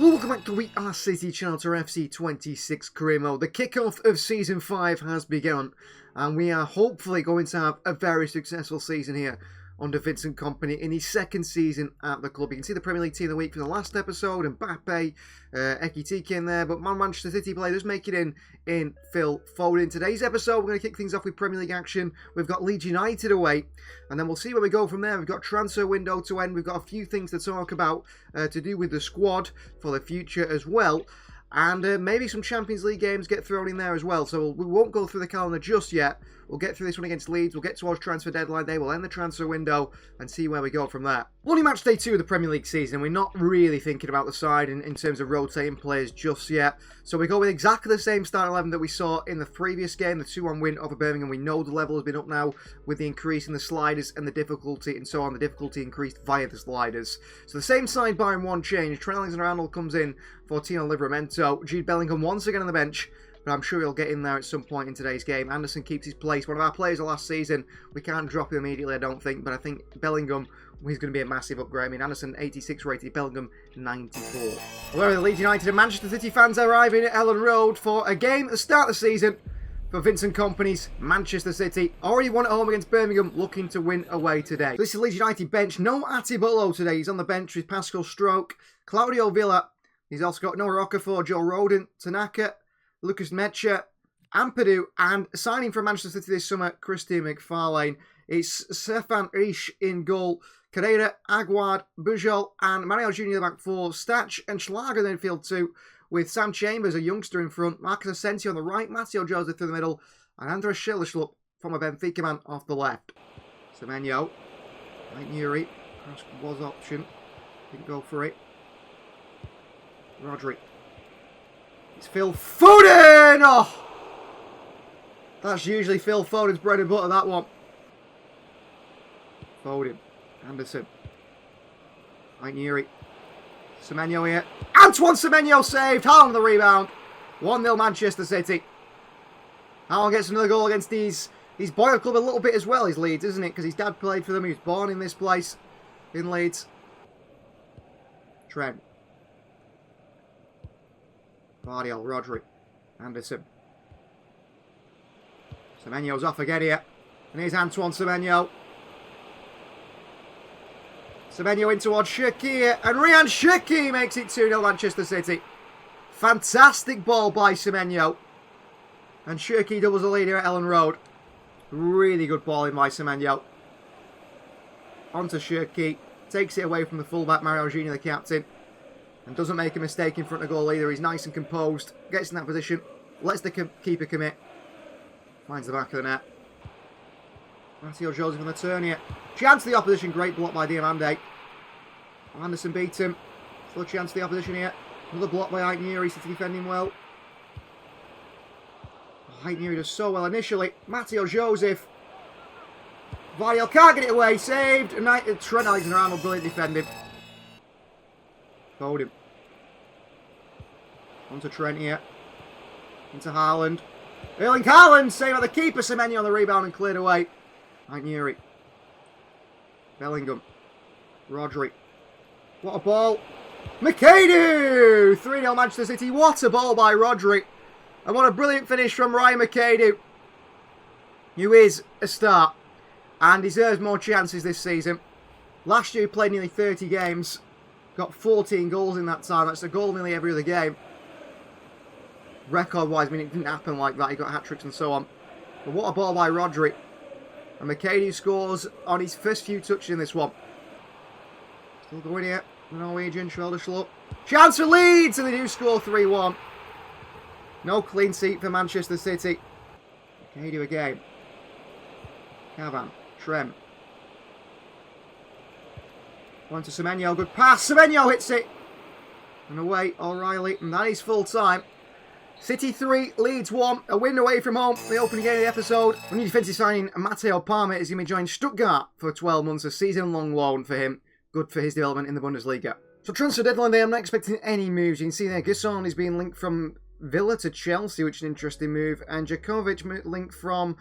Welcome back to We Are City Charter FC 26 career mode. The kickoff of Season 5 has begun, and we are hopefully going to have a very successful season here under Vincent Kompany in his second season at the club. You can see the Premier League Team of the Week from the last episode, Mbappe, Ekitike in there, but Manchester City player does make it in Phil Foden. Today's episode, we're going to kick things off with Premier League action. We've got Leeds United away, and then we'll see where we go from there. We've got transfer window to end. We've got a few things to talk about to do with the squad for the future as well. And maybe some Champions League games get thrown in there as well. So we won't go through the calendar just yet. We'll get through this one against Leeds. We'll get towards transfer deadline day. We'll end the transfer window and see where we go from there. Only match day 2 of the Premier League season. We're not really thinking about the side in terms of rotating players just yet. So we go with exactly the same start 11 that we saw in the previous game, the 2-1 win over Birmingham. We know the level has been up now with the increase in the sliders and the difficulty and so on. The difficulty increased via the sliders. So the same side barring one change. Trent Alexander-Arnold comes in for Tino Livramento. Jude Bellingham once again on the bench, but I'm sure he'll get in there at some point in today's game. Anderson keeps his place. One of our players of last season. We can't drop him immediately, I don't think, but I think Bellingham is going to be a massive upgrade. I mean, Anderson 86 rated, Bellingham 94. However, the Leeds United and Manchester City fans arriving at Ellen Road for a game at the start of the season for Vincent Kompany's Manchester City. Already won at home against Birmingham, looking to win away today. So this is Leeds United bench. No Atibolo today. He's on the bench with Pascal Stroke, Claudio Villa. He's also got Noah Okafor, Joe Rodon, Tanaka, Lucas Mecha, Ampadu, and signing from Manchester City this summer, Christian McFarlane. It's Stefan Risch in goal, Carrera, Aguard, Bujol, and Mario Jr. the back four, Stach and Schlager in midfield 2, with Sam Chambers, a youngster in front, Marcus Asensio on the right, Matteo Joseph through the middle, and Andres Schillerschlup from a Benfica man off the left. Semenyo, Mike Nuri, was option, didn't go for it. Rodri. It's Phil Foden! Oh! That's usually Phil Foden's bread and butter, that one. Foden. Anderson. Mike Nuri. Semenyo here. Antoine Semenyo saved. Haaland the rebound. 1-0 Manchester City. Haaland gets another goal against his boy club a little bit as well, his Leeds, isn't it? Because his dad played for them. He was born in this place. In Leeds. Trent. Guardiola, Rodri, Anderson. Semenyo's off again here. And here's Antoine Semenyo. Semenyo in towards Shaqiri. And Ryan Shaqiri makes it 2-0 Manchester City. Fantastic ball by Semenyo. And Shaqiri doubles the lead here at Ellen Road. Really good ball in by Semenyo. Onto Shaqiri. Takes it away from the fullback, Mario Jr., the captain. And doesn't make a mistake in front of goal either. He's nice and composed. Gets in that position. Lets the keeper commit. Finds the back of the net. Matteo Joseph on the turn here. Chance to the opposition. Great block by Diamande. Anderson beats him. Still a chance to the opposition here. Another block by Ike Nuri. City defending well. Ike Nuri does so well initially. Matteo Joseph. Vardiel can't get it away. Saved. And Trent Alexander-Arnold brilliant defending. Foden. Onto Trent here. Into Haaland. Erling Haaland saved by the keeper. Semenyo on the rebound and cleared away. Mike Nuri. Bellingham. Rodri. What a ball. McAdoo! 3-0 Manchester City. What a ball by Rodri. And what a brilliant finish from Ryan McAdoo, who is a star and deserves more chances this season. Last year he played nearly 30 games. Got 14 goals in that time. That's a goal nearly every other game. Record-wise, I mean, it didn't happen like that. He got hat-tricks and so on. But what a ball by Rodri. And McAdoo scores on his first few touches in this one. Still going here. The Norwegian, Schillerschlup. Chance for Leeds! And they do score 3-1. No clean sheet for Manchester City. McAdoo again. Cavan. Trent. On to Semenyo, good pass. Semenyo hits it. And away, O'Reilly. And that is full time. City 3, Leeds 1. A win away from home. The opening game of the episode. A new defensive signing, Matteo Palmer, is going to be joining Stuttgart for 12 months. A season-long loan for him. Good for his development in the Bundesliga. So transfer deadline day, I'm not expecting any moves. You can see there, Gisson is being linked from Villa to Chelsea, which is an interesting move. And Djokovic linked from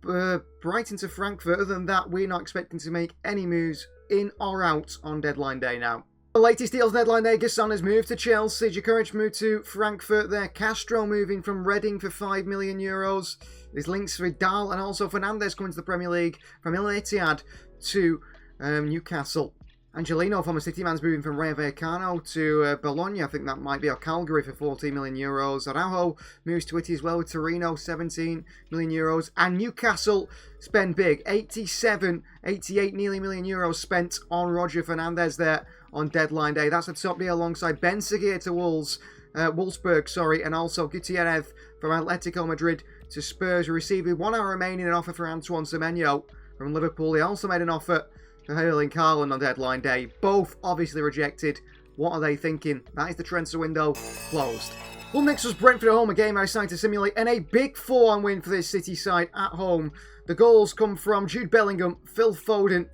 Brighton to Frankfurt. Other than that, we're not expecting to make any moves in or out on deadline day now. The latest deals deadline there, Gesson has moved to Chelsea, Djukaric moved to Frankfurt there, Castro moving from Reading for €5 million. There's links for Vidal and also Fernandes coming to the Premier League from El Etihad to Newcastle. Angelino, former City man's moving from Rayo Vallecano to Bologna, I think that might be, or Calgary for €14 million. Araujo moves to Italy as well with Torino, €17 million. And Newcastle spend big, 87, 88 nearly million euros spent on Roger Fernandes there on deadline day. That's a top deal alongside Ben Seguir to Wolfsburg, and also Gutierrez from Atletico Madrid to Spurs. We received with 1 hour remaining an offer for Antoine Semenyo from Liverpool. He also made an offer for Erling Haaland on deadline day. Both obviously rejected. What are they thinking? That is the transfer window closed. Well, next was Brentford at home, a game I decided to simulate, and a big 4-1 win for this City side at home. The goals come from Jude Bellingham, Phil Foden,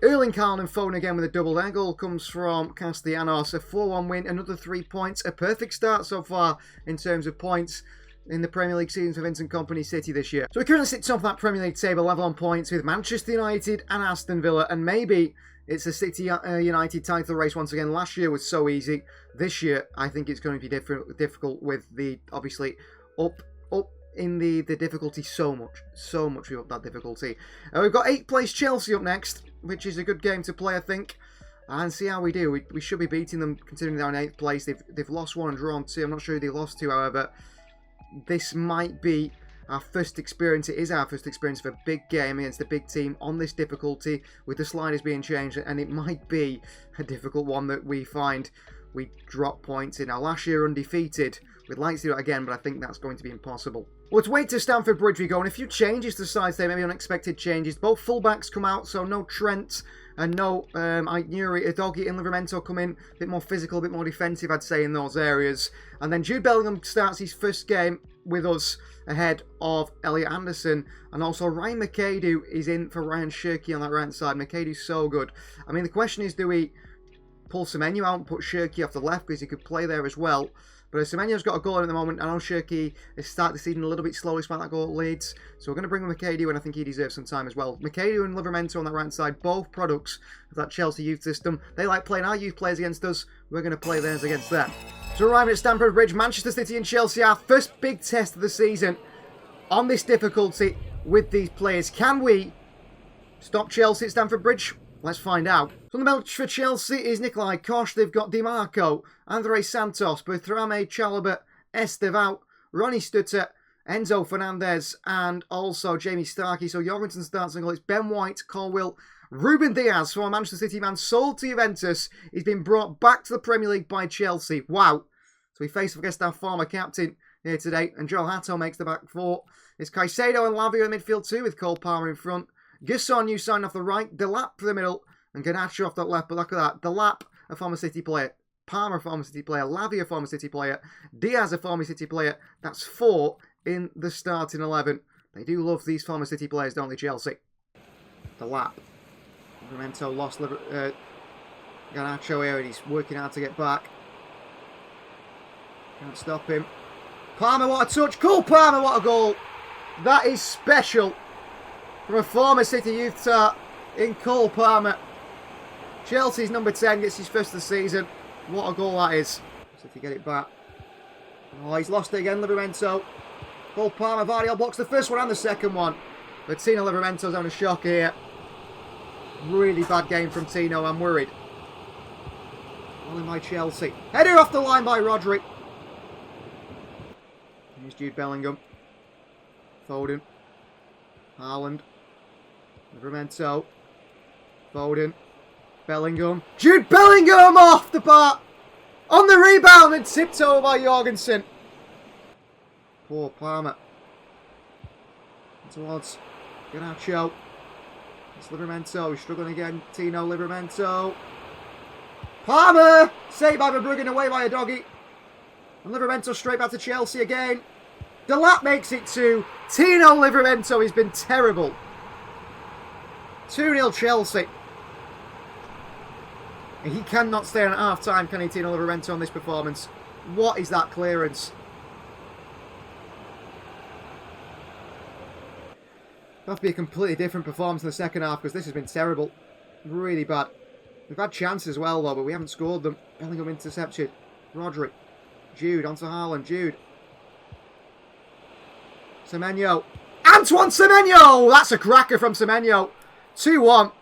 Erling Haaland and Foden again with a double. Their goal comes from Castellanos. A 4-1 win, another 3 points. A perfect start so far in terms of points in the Premier League season for Vincent Kompany City this year. So we currently sit top of that Premier League table, level on points with Manchester United and Aston Villa, and maybe it's a City United title race once again. Last year was so easy. This year, I think it's going to be difficult with the, obviously, up in the difficulty so much we up that difficulty. We've got 8th place Chelsea up next, which is a good game to play, I think, and see how we do. We should be beating them considering they're in 8th place. They've lost 1 and drawn 2. I'm not sure who they lost to, however. This might be our first experience. It is our first experience of a big game against a big team on this difficulty with the sliders being changed, and it might be a difficult one that we find we drop points in. Now, last year undefeated. We'd like to do it again, but I think that's going to be impossible. Well, let's wait to Stamford Bridge we go, and a few changes to the sides there, maybe unexpected changes. Both fullbacks come out, so no Trent and no Aït-Nouri, Udogie and Livramento come in. A bit more physical, a bit more defensive, I'd say, in those areas. And then Jude Bellingham starts his first game with us ahead of Elliot Anderson. And also Ryan McAdoo is in for Ryan Shirky on that right side. McAdoo's so good. I mean, the question is, do we pull Semenyo out and put Shirky off the left because he could play there as well? But Semenyo's got a goal in at the moment. I know Shirky has started the season a little bit slowly despite that goal at Leeds. So we're going to bring in McAdoo, and I think he deserves some time as well. McAdoo and Livramento on that right side, both products of that Chelsea youth system. They like playing our youth players against us. We're going to play theirs against them. So arriving at Stamford Bridge, Manchester City and Chelsea, our first big test of the season on this difficulty with these players. Can we stop Chelsea at Stamford Bridge? Let's find out. So on the bench for Chelsea is Nikolai Koch. They've got Di Marco, Andre Santos, Bertrame Chalobah, Estevao, Ronnie Stutter, Enzo Fernandez, and also Jamie Starkey. So Jorgensen starts and goal. It's Ben White, Colwill, Ruben Diaz, former Manchester City man, sold to Juventus. He's been brought back to the Premier League by Chelsea. Wow. So we face against our former captain here today, and Joel Hatto makes the back four. It's Caicedo and Lavia in midfield too, with Cole Palmer in front. Gesson, new sign off the right, Delap for the middle, and Garnacho off that left. But look at that. Delap, a former City player. Palmer, a former City player. Lavia, a former City player. Diaz, a former City player. That's 4 in the starting 11. They do love these former City players, don't they, Chelsea? Delap. Livramento lost Garnacho here, and he's working hard to get back. Can't stop him. Palmer, what a touch. Cole Palmer, what a goal. That is special. From a former City youth star in Cole Palmer. Chelsea's number 10 gets his first of the season. What a goal that is. So if you get it back. Oh, he's lost it again, Livramento. Cole Palmer, Vardiel blocks the first one and the second one. But Tino Livramento's having a shock here. Really bad game from Tino, I'm worried. Only by Chelsea. Header off the line by Rodri. Here's Jude Bellingham. Foden. Haaland. Livramento. Foden. Bellingham. Jude Bellingham off the bar. On the rebound and tipped over by Jorgensen. Poor Palmer. Towards Garnacho. It's Livramento. He's struggling again. Tino Livramento. Palmer! Saved by Verbruggen, away by Udogie. And Livramento straight back to Chelsea again. Delap makes it 2. Tino Livramento has been terrible. 2-0 Chelsea. And he cannot stay on at half-time, can he, Tino Livramento, on this performance? What is that clearance? It'll have to be a completely different performance in the second half because this has been terrible. Really bad. We've had chances as well, though, but we haven't scored them. Bellingham intercepted. Rodri. Jude onto Haaland. Jude. Semenyo. Antoine Semenyo! That's a cracker from Semenyo. 2-1.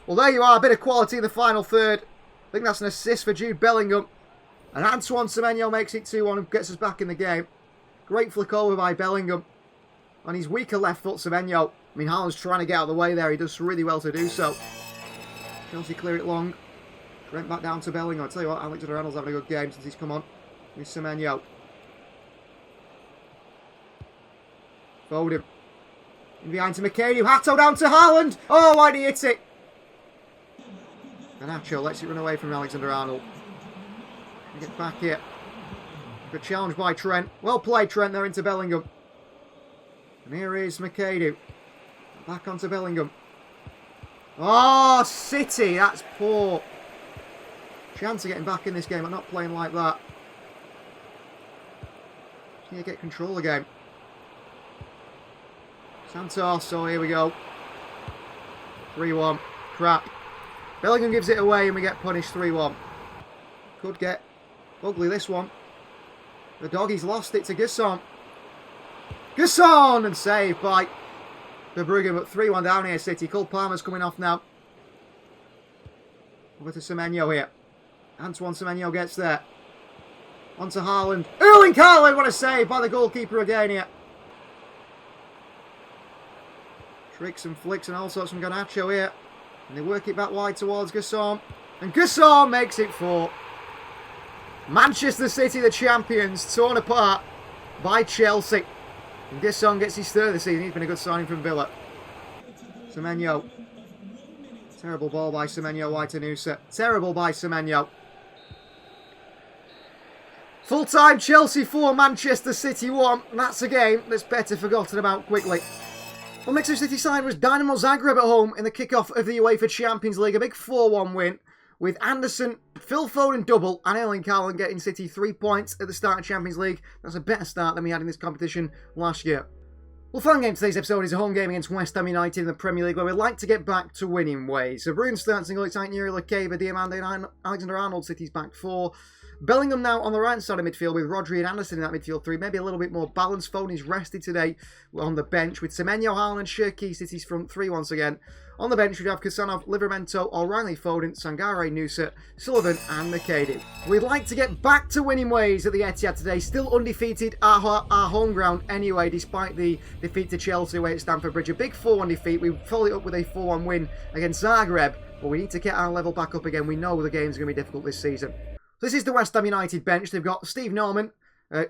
Well, there you are. A bit of quality in the final third. I think that's an assist for Jude Bellingham. And Antoine Semenyo makes it 2-1 and gets us back in the game. Great flick over by Bellingham. On his weaker left foot, Semenyo. I mean, Haaland's trying to get out of the way there. He does really well to do so. Chelsea clear it long. Trent back down to Bellingham. I tell you what, Alexander-Arnold's having a good game since he's come on. Here's Semenyo. Foden. In behind to McCady. Hato down to Haaland. Oh, why did he hit it? Garnacho lets it run away from Alexander-Arnold. Get back here. Good challenge by Trent. Well played, Trent, there into Bellingham. And here is McCady. Back onto Bellingham. Oh, City. That's poor. Chance of getting back in this game, but not playing like that. Just need to get control again. Santos, so here we go. 3-1. Crap. Bellingham gives it away and we get punished 3-1. Could get ugly, this one. The doggies lost it to Gusson. Gusson! And saved by Verbruggen, but 3-1 down here, City. Cole Palmer's coming off now. Over to Semenyo here. Antoine Semenyo gets there. On to Haaland. Erling Haaland! What a save by the goalkeeper again here. Tricks and flicks and all sorts from Garnacho here. And they work it back wide towards Gusson. And Gusson makes it 4. Manchester City, the champions, torn apart by Chelsea. And Gusson gets his third this season. He's been a good signing from Villa. Semenyo. Terrible ball by Semenyo, wide to Nusa. Terrible by Semenyo. Full-time Chelsea 4, Manchester City 1. That's a game that's better forgotten about quickly. Well, next City side was Dynamo Zagreb at home in the kick-off of the UEFA Champions League. A big 4-1 win with Anderson, Phil Foden double and Erling Haaland getting City 3 points at the start of Champions League. That's a better start than we had in this competition last year. Well, fun game today's episode is a home game against West Ham United in the Premier League where we'd like to get back to winning ways. So Bruin starts in goal, it's Nuri Lekeba, Diamande and Alexander-Arnold, City's back 4. Bellingham now on the right side of midfield with Rodri and Anderson in that midfield 3. Maybe a little bit more balanced. Foden is rested today on the bench with Semenyo, Haaland and Cherki, City's front 3 once again. On the bench we have Kusanov, Livramento, O'Reilly, Foden, Sangare, Nusa, Sullivan and McCady. We'd like to get back to winning ways at the Etihad today. Still undefeated our home ground anyway, despite the defeat to Chelsea away at Stamford Bridge. A big 4-1 defeat. We followed it up with a 4-1 win against Zagreb. But we need to get our level back up again. We know the game's going to be difficult this season. This is the West Ham United bench. They've got Steve Norman,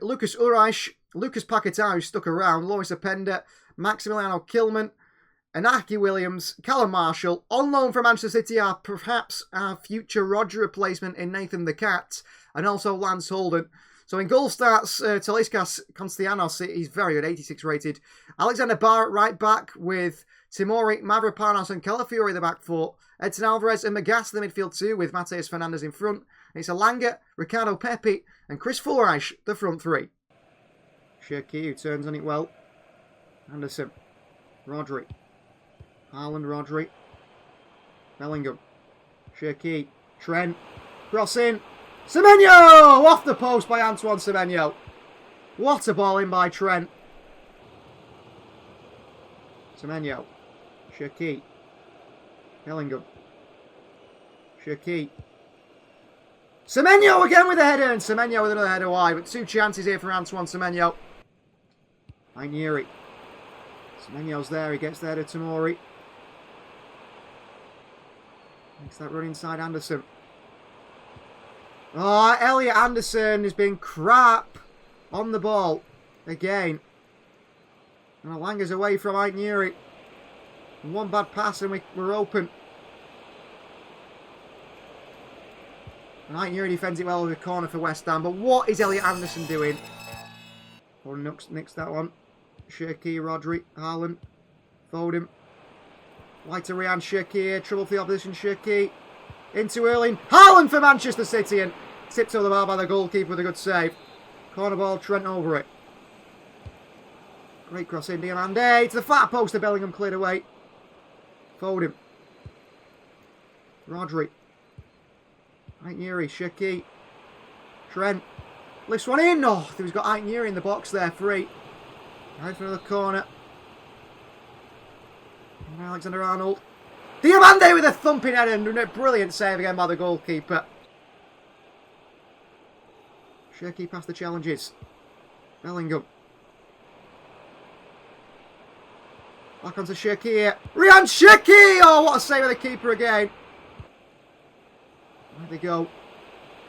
Lucas Uraich, Lucas Paquetá, who's stuck around, Loris Openda, Maximiliano Kilman, Inaki Williams, Callum Marshall. On loan from Manchester City are perhaps our future Roger replacement in Nathan the Cat, and also Lance Holden. So in goal starts Taliscas Constianos. He's very good, 86 rated. Alexander Barr at right back with Timori, Mavropanos and Calafiori the back 4. Edson Alvarez and Magas in the midfield 2 with Mateus Fernandes in front. It's Alanga, Ricardo Pepe and Chris Fullerich, the front 3. Cherki, who turns on it well. Anderson. Rodri. Haaland, Rodri. Bellingham. Cherki. Trent. Cross in. Semenyo! Off the post by Antoine Semenyo. What a ball in by Trent. Semenyo. Cherki. Bellingham. Cherki. Semenyo again with a header, and Semenyo with another header wide. But 2 chances here for Antoine Semenyo. Nuri. Semenyo's there, he gets there to Tomori. Makes that run inside Anderson. Oh, Elliot Anderson has been crap on the ball again. And Alanga's away from Nuri. And 1 bad pass and we're open. And Nuri defends it well with the corner for West Ham. But what is Elliot Anderson doing? Or nicks that one. Cherki, Rodri, Haaland, Foden. Wide to Ryan, Cherki here. Trouble for the opposition, Cherki. Into Erling. Haaland for Manchester City. And tipped over the bar by the goalkeeper with a good save. Corner ball, Trent over it. Great cross in, Diamande. To the far post, the Bellingham cleared away. Foden. Rodri. Aitnuri, Shaki. Trent. Lifts one in. Oh, he's got Aitnuri in the box there, free. Right for another corner. And Alexander-Arnold. Diamande with a thumping header and a brilliant save again by the goalkeeper. Shaki past the challenges. Bellingham. Back onto Shaki here. Ryan Shaki! Oh, what a save of the keeper again. There they go.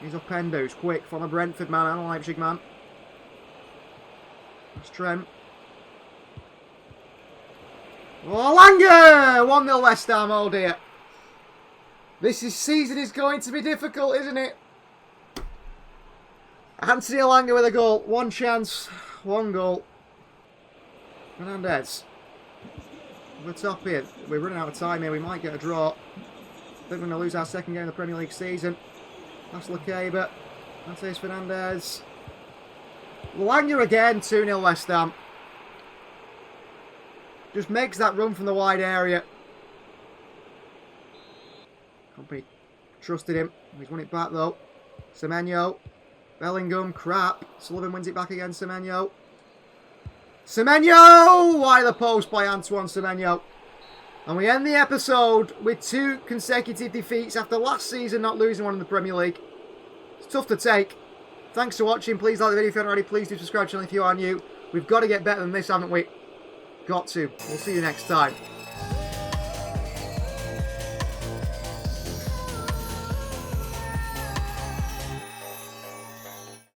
He's Opendo, who's quick from a Brentford man and a Leipzig man. That's Trent. Oh, Langer! 1-0 West Ham, oh dear. This season is going to be difficult, isn't it? Anthony Langer with a goal. One chance, one goal. Fernandez. Over the top here. We're running out of time here. We might get a draw. I think we're going to lose our second game of the Premier League season. That's Lakeba. That's Fernandez. Langer again. 2-0 West Ham. Just makes that run from the wide area. Company trusted him. He's won it back though. Semenyo. Bellingham. Crap. Sullivan wins it back again. Semenyo. Semenyo! Wide of the post by Antoine Semenyo. And we end the episode with 2 consecutive defeats after last season not losing one in the Premier League. It's tough to take. Thanks for watching. Please like the video if you haven't already. Please do subscribe to the channel if you are new. We've got to get better than this, haven't we? Got to. We'll see you next time.